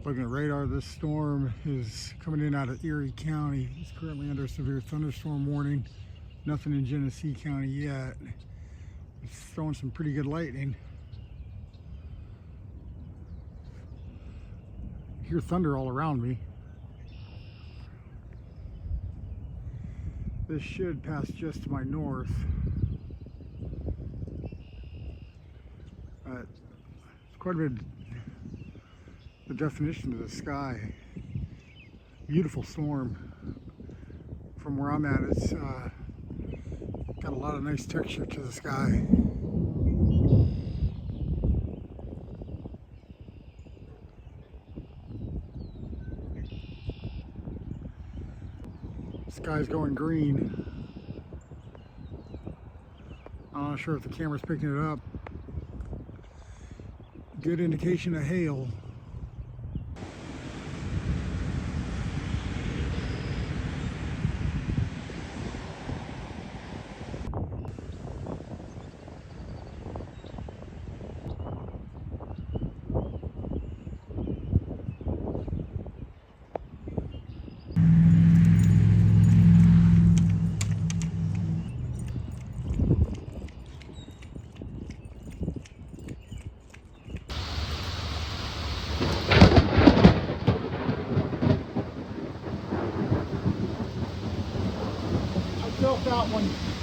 Looking at radar, this storm is coming in out of Erie County. It's currently under a severe thunderstorm warning. Nothing in Genesee County yet. It's throwing some pretty good lightning. I hear thunder all around me. This should pass just to my north. It's quite a bit the definition of the sky. Beautiful storm. From where I'm at, it's got a lot of nice texture to the sky. Sky's going green. I'm not sure if the camera's picking it up. Good indication of hail. Felt that one.